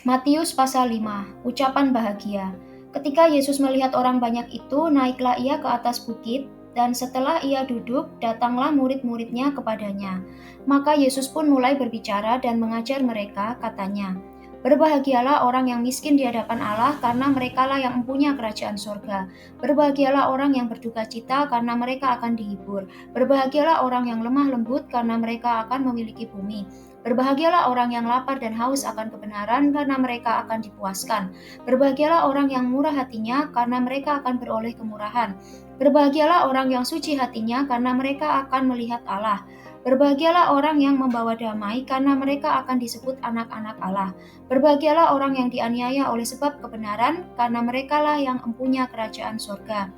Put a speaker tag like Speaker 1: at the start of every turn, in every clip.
Speaker 1: Matius pasal 5, ucapan bahagia. Ketika Yesus melihat orang banyak itu, naiklah ia ke atas bukit, dan setelah ia duduk, datanglah murid-muridnya kepadanya. Maka Yesus pun mulai berbicara dan mengajar mereka, katanya, "Berbahagialah orang yang miskin di hadapan Allah, karena merekalah yang mempunyai kerajaan sorga. Berbahagialah orang yang berduka cita, karena mereka akan dihibur. Berbahagialah orang yang lemah lembut, karena mereka akan memiliki bumi. Berbahagialah orang yang lapar dan haus akan kebenaran, karena mereka akan dipuaskan. Berbahagialah orang yang murah hatinya, karena mereka akan beroleh kemurahan. Berbahagialah orang yang suci hatinya, karena mereka akan melihat Allah. Berbahagialah orang yang membawa damai, karena mereka akan disebut anak-anak Allah. Berbahagialah orang yang dianiaya oleh sebab kebenaran, karena merekalah yang mempunyai kerajaan surga.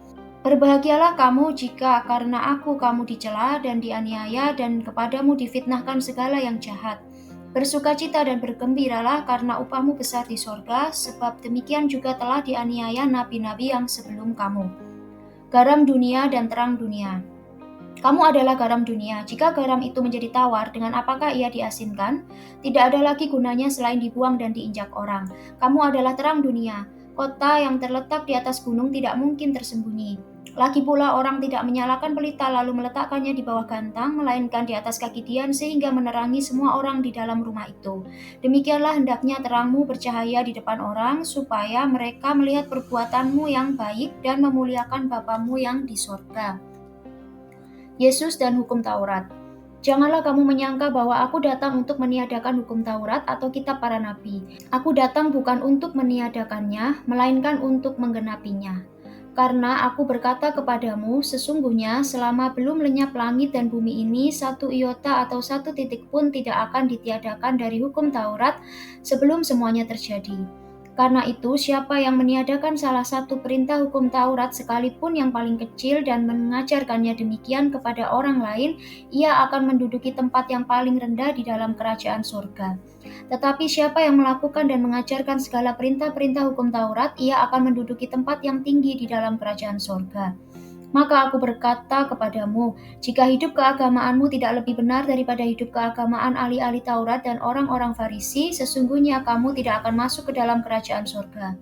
Speaker 1: Berbahagialah kamu jika karena aku kamu dicela dan dianiaya dan kepadamu difitnahkan segala yang jahat. Bersukacita dan bergembiralah karena upahmu besar di sorga, sebab demikian juga telah dianiaya nabi-nabi yang sebelum kamu. Garam dunia dan terang dunia. Kamu adalah garam dunia. Jika garam itu menjadi tawar, dengan apakah ia diasinkan? Tidak ada lagi gunanya selain dibuang dan diinjak orang. Kamu adalah terang dunia. Kota yang terletak di atas gunung tidak mungkin tersembunyi. Lagi pula orang tidak menyalakan pelita lalu meletakkannya di bawah gantang, melainkan di atas kaki dian sehingga menerangi semua orang di dalam rumah itu. Demikianlah hendaknya terangmu bercahaya di depan orang, supaya mereka melihat perbuatanmu yang baik dan memuliakan Bapamu yang di sorga." Yesus dan hukum Taurat. Janganlah kamu menyangka bahwa aku datang untuk meniadakan hukum Taurat atau kitab para nabi. Aku datang bukan untuk meniadakannya, melainkan untuk menggenapinya. Karena aku berkata kepadamu, sesungguhnya selama belum lenyap langit dan bumi ini, satu iota atau satu titik pun tidak akan ditiadakan dari hukum Taurat sebelum semuanya terjadi. Karena itu, siapa yang meniadakan salah satu perintah hukum Taurat sekalipun yang paling kecil dan mengajarkannya demikian kepada orang lain, ia akan menduduki tempat yang paling rendah di dalam kerajaan surga. Tetapi siapa yang melakukan dan mengajarkan segala perintah-perintah hukum Taurat, ia akan menduduki tempat yang tinggi di dalam kerajaan surga. Maka aku berkata kepadamu, jika hidup keagamaanmu tidak lebih benar daripada hidup keagamaan ahli-ahli Taurat dan orang-orang Farisi, sesungguhnya kamu tidak akan masuk ke dalam kerajaan surga.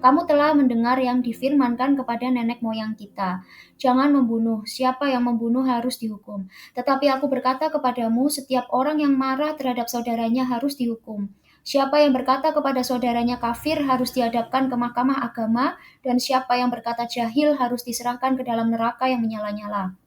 Speaker 1: Kamu telah mendengar yang difirmankan kepada nenek moyang kita, jangan membunuh, siapa yang membunuh harus dihukum. Tetapi aku berkata kepadamu, setiap orang yang marah terhadap saudaranya harus dihukum. Siapa yang berkata kepada saudaranya kafir harus dihadapkan ke mahkamah agama, dan siapa yang berkata jahil harus diserahkan ke dalam neraka yang menyala-nyala.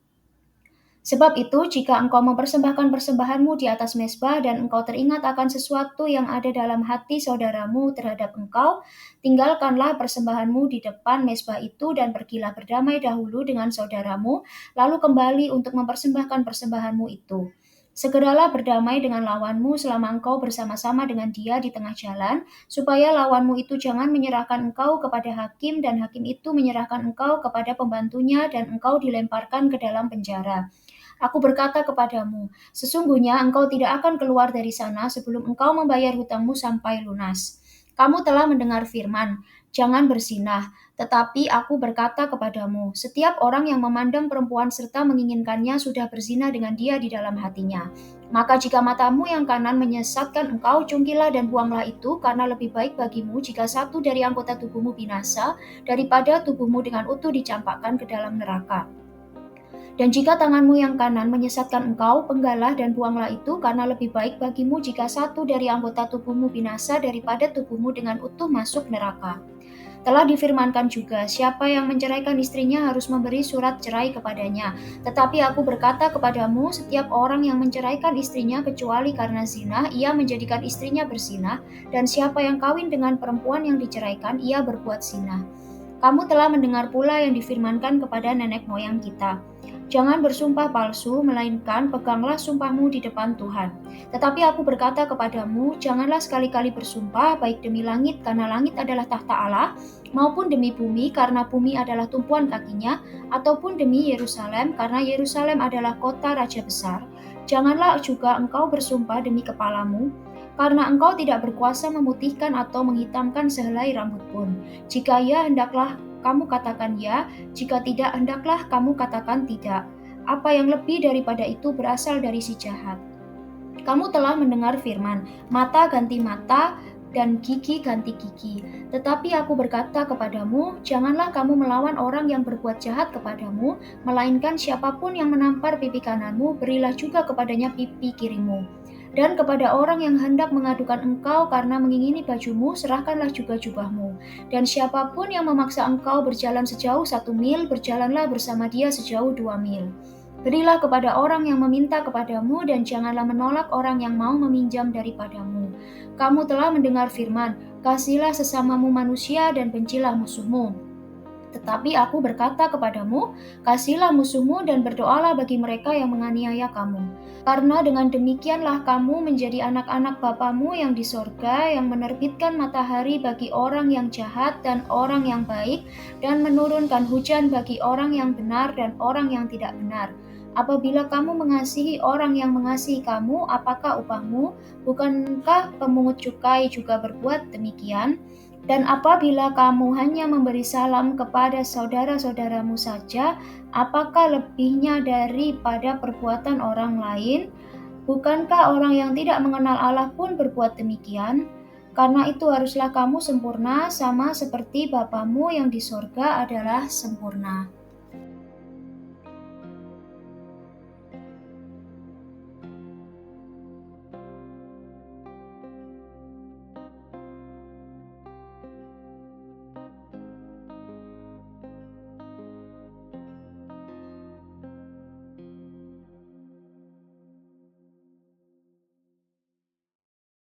Speaker 1: Sebab itu, jika engkau mempersembahkan persembahanmu di atas mezbah dan engkau teringat akan sesuatu yang ada dalam hati saudaramu terhadap engkau, tinggalkanlah persembahanmu di depan mezbah itu dan pergilah berdamai dahulu dengan saudaramu, lalu kembali untuk mempersembahkan persembahanmu itu. Segeralah berdamai dengan lawanmu selama engkau bersama-sama dengan dia di tengah jalan, supaya lawanmu itu jangan menyerahkan engkau kepada hakim dan hakim itu menyerahkan engkau kepada pembantunya dan engkau dilemparkan ke dalam penjara. Aku berkata kepadamu, sesungguhnya engkau tidak akan keluar dari sana sebelum engkau membayar hutangmu sampai lunas. Kamu telah mendengar firman, jangan berzinah. Tetapi aku berkata kepadamu, setiap orang yang memandang perempuan serta menginginkannya sudah berzina dengan dia di dalam hatinya. Maka jika matamu yang kanan menyesatkan engkau, cungkilah dan buanglah itu, karena lebih baik bagimu jika satu dari anggota tubuhmu binasa, daripada tubuhmu dengan utuh dicampakkan ke dalam neraka. Dan jika tanganmu yang kanan menyesatkan engkau, penggalah dan buanglah itu, karena lebih baik bagimu jika satu dari anggota tubuhmu binasa daripada tubuhmu dengan utuh masuk neraka. Telah difirmankan juga, siapa yang menceraikan istrinya harus memberi surat cerai kepadanya. Tetapi aku berkata kepadamu, setiap orang yang menceraikan istrinya kecuali karena zina, ia menjadikan istrinya berzina, dan siapa yang kawin dengan perempuan yang diceraikan, ia berbuat zina. Kamu telah mendengar pula yang difirmankan kepada nenek moyang kita. Jangan bersumpah palsu, melainkan peganglah sumpahmu di depan Tuhan. Tetapi aku berkata kepadamu, janganlah sekali-kali bersumpah, baik demi langit, karena langit adalah tahta Allah, maupun demi bumi, karena bumi adalah tumpuan kakinya, ataupun demi Yerusalem, karena Yerusalem adalah kota raja besar. Janganlah juga engkau bersumpah demi kepalamu, karena engkau tidak berkuasa memutihkan atau menghitamkan sehelai rambut pun. Jika ya, hendaklah kamu katakan ya, jika tidak, hendaklah kamu katakan tidak. Apa yang lebih daripada itu berasal dari si jahat. Kamu telah mendengar firman, mata ganti mata, dan gigi ganti gigi. Tetapi aku berkata kepadamu, janganlah kamu melawan orang yang berbuat jahat kepadamu, melainkan siapapun yang menampar pipi kananmu, berilah juga kepadanya pipi kirimu. Dan kepada orang yang hendak mengadukan engkau karena mengingini bajumu, serahkanlah juga jubahmu. Dan siapapun yang memaksa engkau berjalan sejauh 1 mil, berjalanlah bersama dia sejauh 2 mil. Berilah kepada orang yang meminta kepadamu, dan janganlah menolak orang yang mau meminjam daripadamu. Kamu telah mendengar firman, kasihilah sesamamu manusia dan bencilah musuhmu. Tetapi aku berkata kepadamu, kasihilah musuhmu dan berdoalah bagi mereka yang menganiaya kamu. Karena dengan demikianlah kamu menjadi anak-anak Bapamu yang di sorga, yang menerbitkan matahari bagi orang yang jahat dan orang yang baik, dan menurunkan hujan bagi orang yang benar dan orang yang tidak benar. Apabila kamu mengasihi orang yang mengasihi kamu, apakah upahmu? Bukankah pemungut cukai juga berbuat demikian? Dan apabila kamu hanya memberi salam kepada saudara-saudaramu saja, apakah lebihnya daripada perbuatan orang lain? Bukankah orang yang tidak mengenal Allah pun berbuat demikian? Karena itu haruslah kamu sempurna, sama seperti Bapamu yang di sorga adalah sempurna.